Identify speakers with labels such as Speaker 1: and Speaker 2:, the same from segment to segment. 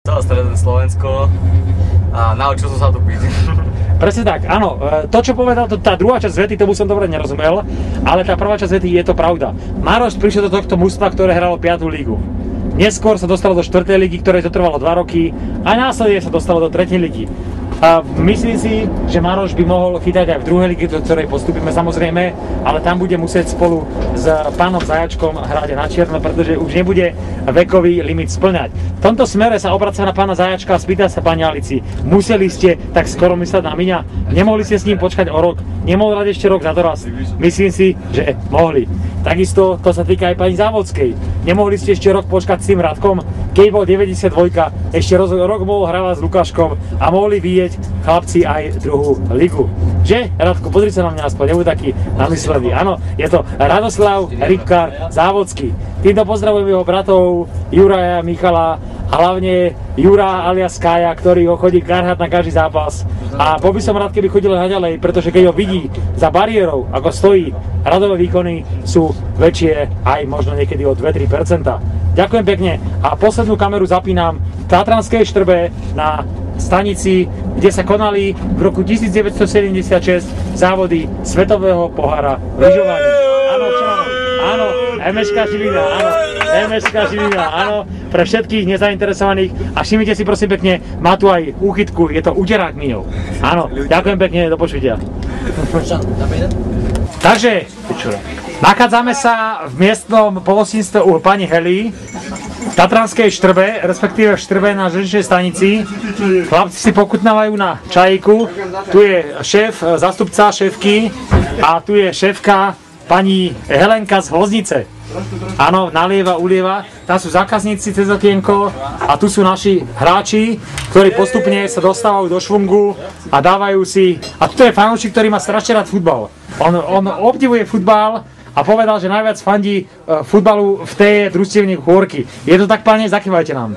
Speaker 1: Celé stredné Slovensko a naučil som sa tu piť.
Speaker 2: Presne tak, áno. To, čo povedal, tá druhá časť vety, tomu som dobre nerozumel, ale tá prvá časť vety je to pravda. Maroš prišiel do tohto mužstva, ktoré hralo 5. lígu. Neskôr sa dostalo do 4. ligy, ktoré to trvalo 2 roky a následne sa dostalo do 3. ligy. A myslím si, že Maroš by mohol chytať aj v 2. lige, do ktorej postupíme samozrejme, ale tam bude musieť spolu s pánom Zajačkom hrať na čierno, pretože už nebude vekový limit splňať. V tomto smere sa obracia na pána Zajačka a spýta sa pani Alici: museli ste tak skoro mysleť na Miňa? Nemohli ste s ním počkať o rok? Nemohol hrať ešte rok za doraz? Myslím si, že mohli. Takisto to sa týka aj pani Závodskej. Nemohli ste ešte rok počkať s tým Radkom? Keď bol 92, ešte rok mohol hravať s Lukáškom a mohli vidieť chlapci aj 2. ligu. Že? Radko, pozri sa na mňa aspoň, nebuď taký namyslený. Áno, je to Radoslav Rybkár Závodský. Týmto pozdravujem jeho bratov Juraja, Michala a hlavne Jura alias Kája, ktorý ho chodí karhať na každý zápas. A bol by som rád, keby chodil naďalej, pretože keď ho vidí za bariérou, ako stojí, radové výkony sú väčšie aj možno niekedy o 2-3%. Ďakujem pekne a poslednú kameru zapínam v Tatranskej Štrbe na stanici, kde sa konali v roku 1976 závody Svetového pohára lyžovaní. Áno, čo máme? Áno, MŠka Žilina, áno, MŠka Žilina, áno, pre všetkých nezainteresovaných. A všimnite si prosím pekne, má tu aj úchytku, je to úterák Miňov. Áno, ďakujem pekne, do počutia. Takže, nachádzame sa v miestnom pohostinstve u pani Hely v Tatranskej Štrbe, respektíve v Štrbe na železničnej stanici. Chlapci si pokutnávajú na čajíku. Tu je šéf, zástupca šéfky a tu je šéfka pani Helenka z Hloznice. Áno, nalieva, ulieva. Tam sú zákazníci cez okienko a tu sú naši hráči, ktorí postupne sa dostávajú do švungu a dávajú si... A tu je fanúšik, ktorý má strašne rád futbal. On obdivuje futbal a povedal, že najviac fandí futbalu v tej družstevne Chôrky. Je to tak, páne? Zakývajte nám.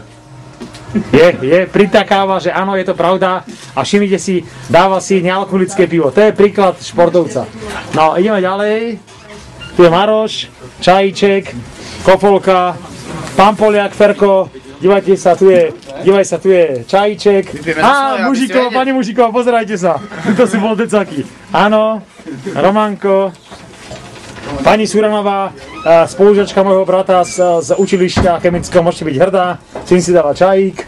Speaker 2: Pritakáva, že áno, je to pravda a všimnite si, dáva si nealkoholické pivo. To je príklad športovca. No, ideme ďalej. Tu je Maroš, čajíček, Kofolka, pán Poliak, Ferko, dívajte sa, tu je čajíček. Á, Mužíkova, pani Mužíkova, pozerajte sa, to sú voldecáky. Áno, Románko, pani Suranová, spolužiačka môjho brata z učilišťa chemického, môžete byť hrdá, syn si dáva čajík.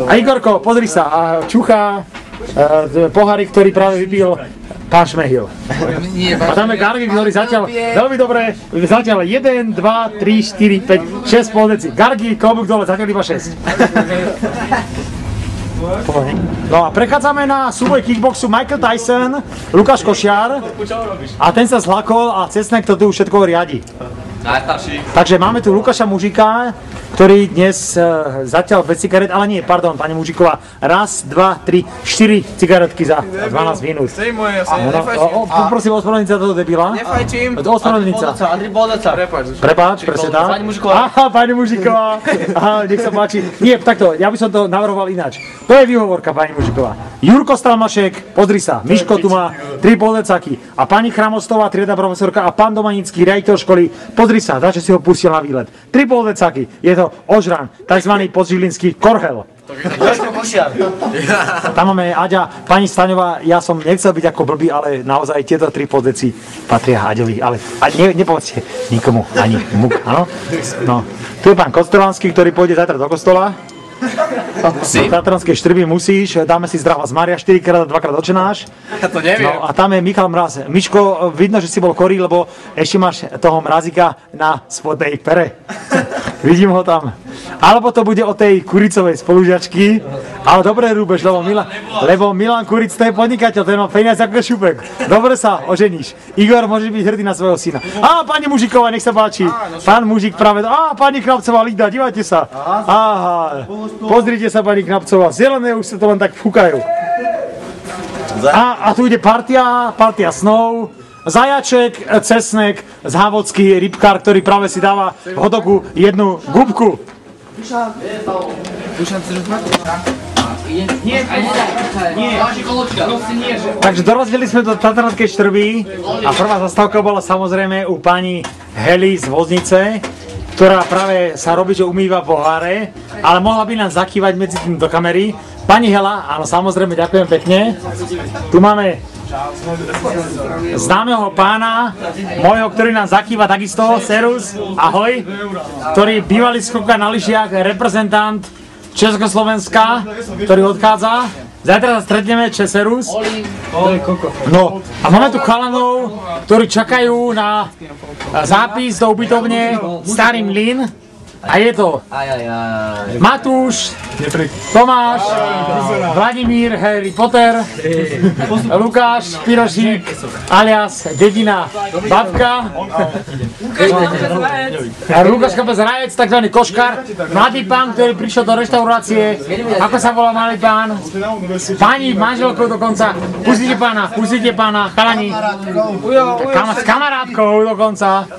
Speaker 2: A Igorko, pozri sa, a čuchá pohárik, ktorý práve vypil pán Šmehil. A tam je Gargi, ktorý zatiaľ, veľmi dobre, zatiaľ 1, 2, 3, 4, 5, 6 pol deci. Gargi, klobúk dole, zatiaľ iba 6. No a prechádzame na súboj kickboxu Michael Tyson, Lukáš Košiar a ten sa zlakol a Cesnek to tu všetko riadi. Takže máme tu Lukáša Mužíka, ktorý dnes zatiaľ bez cigaret, ale nie, pardon, pani Mužíková, 1, 2, 3, 4 cigaretky za 12 minút. Poprosím ospravedlniť sa toho debila.
Speaker 3: Nefajčím.
Speaker 2: Ospravedlniť sa. Prepáč, presne tak.
Speaker 3: Pani Mužíková.
Speaker 2: Aha, pani Mužíková. Aha, nech sa páči. Nie, takto, ja by som to navrhoval ináč. To je výhovorka, pani Mužíková. Jurko Stalmašek, pozri sa, Miško tu má 3 poldecáky a pani Chramostová, trieda profesorka a pán Domanický, riaditeľ školy, pozri sa, dačo si ho pustil na výlet. 3 poldecáky, je to ožran, tzv. Podžilinský korhel. Tam máme Aďa, pani Staňová, ja som nechcel byť ako blbý, ale naozaj tieto 3 poldeci patria Aďovi, ale nepovedzte nikomu ani muk, áno? No, tu je pán Kostrovanský, ktorý pôjde zajtra do kostola. V Tatranskej Štrby musíš, dáme si zdravá z Mária, 4-krát a 2-krát očenáš.
Speaker 3: Ja to neviem.
Speaker 2: No a tam je Michal Mraz. Miško, vidno, že si bol chorý, lebo ešte máš toho mrazíka na spodnej pere. Vidím ho tam. Alebo to bude o tej Kuricovej spolužiačky. Ale dobre rúbeš, lebo Milan Kuric to je podnikateľ, ten má peniaz ako šupek. Dobre sa oženíš. Igor, môžeš byť hrdý na svojho syna. Á, pani Mužíková, nech sa páči. Pán Mužík práve. Á, pani Knapcová, Lída, dívajte sa. Aha. Pozrite sa, pani Knapcová, zelené už sa to len tak fúkajú. A tu ide partia snov, Zajaček, Cesnek, Závodský, Rybkár, ktorý práve si dáva v hodoku jednu gubku. Takže dorazili sme do Tatranskej Štrby a prvá zastávka bola samozrejme u pani Hely z Voznice, ktorá práve sa robí, že umýva poháre, ale mohla by nám zakývať medzi tým do kamery. Pani Hela, áno, samozrejme, ďakujem pekne. Tu máme známeho pána, môjho, ktorý nám zakýva takisto, serus, ahoj, ktorý bývalý skokár na lyžiach, reprezentant Československa, ktorý odchádza. Zajtra sa stretneme, serus. No, a máme tu chalanov, ktorí čakajú na zápis do ubytovne Starý Mlyn. A je to Matúš, Tomáš, Vladimír, Harry Potter, Lukáš Pirošík, alias Dedina Babka, a Lukáš Kapec-Rajec, takzvaný koškár, mladý pán, ktorý prišiel do reštaurácie. Ako sa volá mladý pán? Pani, manželkou dokonca. Pustite pána, chalani. S kamarátkou dokonca.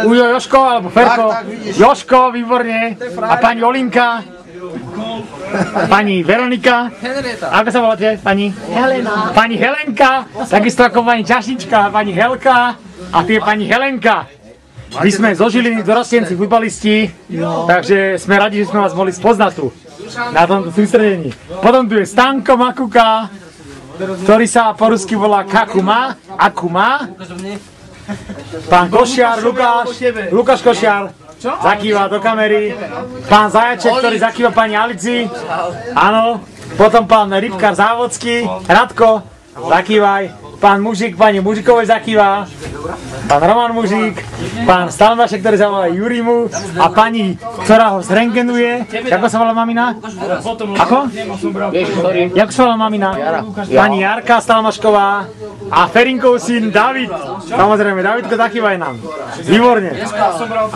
Speaker 2: Ujo Joško, alebo Ferko. Joško, výborne. A pani Olinka. Pani Veronika. Ako sa voláte, pani? Helena. Pani Helenka. Takisto ako pani Čašnička, pani Helka. A tu je pani Helenka. My sme zo Žiliny, dorostenci, futbalisti. Takže sme radi, že sme vás mohli spoznať tu. Na tomto sústredení. Potom tu je Stanko Makuka, ktorý sa po rusky volá Kakuma. Akuma. Pán Košiar, Lukáš Košiar, zakýva do kamery. Pán Zajaček, ktorý zakýva pani Alici. Áno. Potom pán Rybkár Závodský, Radko, zakývaj. Pán Mužík, pani Mužikovej zakýva. Pán Roman Mužík, pán Stalmašek, ktorý sa volá Jurimu. A pani, ktorá ho zrengenuje. Ako sa volá mamina? Ako? Jak sa volá mamina? Pani Jarka Stalmašková. A Ferinkov syn David. Samozrejme, Davidko, zakývaj nám. Výborne.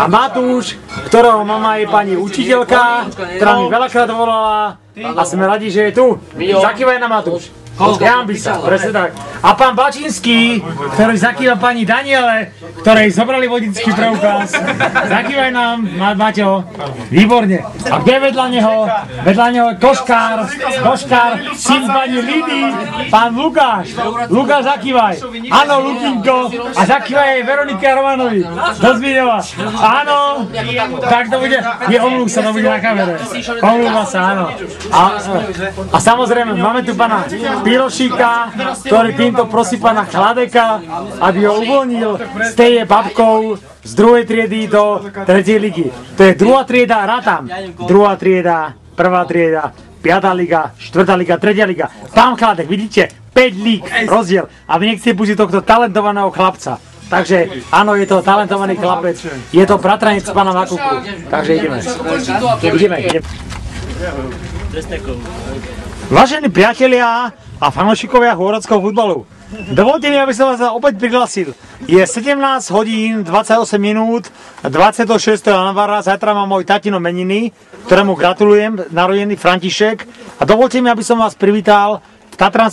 Speaker 2: A Matúš, ktorého mama je pani učiteľka, ktorá mi veľakrát volala. A sme radi, že je tu. Zakývaj nám, Matúš. Jambisa, presne tak. A pán Bačinský, ktorý zakýva pani Daniele, ktorej zobrali vodický preukaz. Zakývaj nám, Maťo. Výborne. A kde je vedľa neho? Vedľa neho je Koškár, syn pani Lidy, pán Lukáš. Lukáš, zakývaj. Áno, Lukinko. A zakývaj aj Veronike a Romanovi. Do Zbíňova. Áno. Tak to bude. Omluv sa, to bude na kamere. Omluva sa, áno. A samozrejme, máme tu pána Pirošíka, ktorý týmto prosí pána Chladeka, aby ho uvoľnil z tej babkou z druhej triedy do tretej ligy. To je druhá trieda, rátam. Druhá trieda, prvá trieda, 5. liga, 4. liga, 3. liga. Pán Chladek, vidíte, 5 líg rozdiel. A vy nechcete pustiť tohto talentovaného chlapca. Takže áno, je to talentovaný chlapec. Je to bratranec pána Makuku. Takže ideme. Vážení priatelia a fanúšikovia hôradského futbalu, dovolte mi, aby som vás opäť prihlásil. Je 17 hodín 28 minút 26. januára, zajtra má môj tatino meniny, ktorému gratulujem, narodený František. A dovolte mi, aby som vás privítal v Tatranskej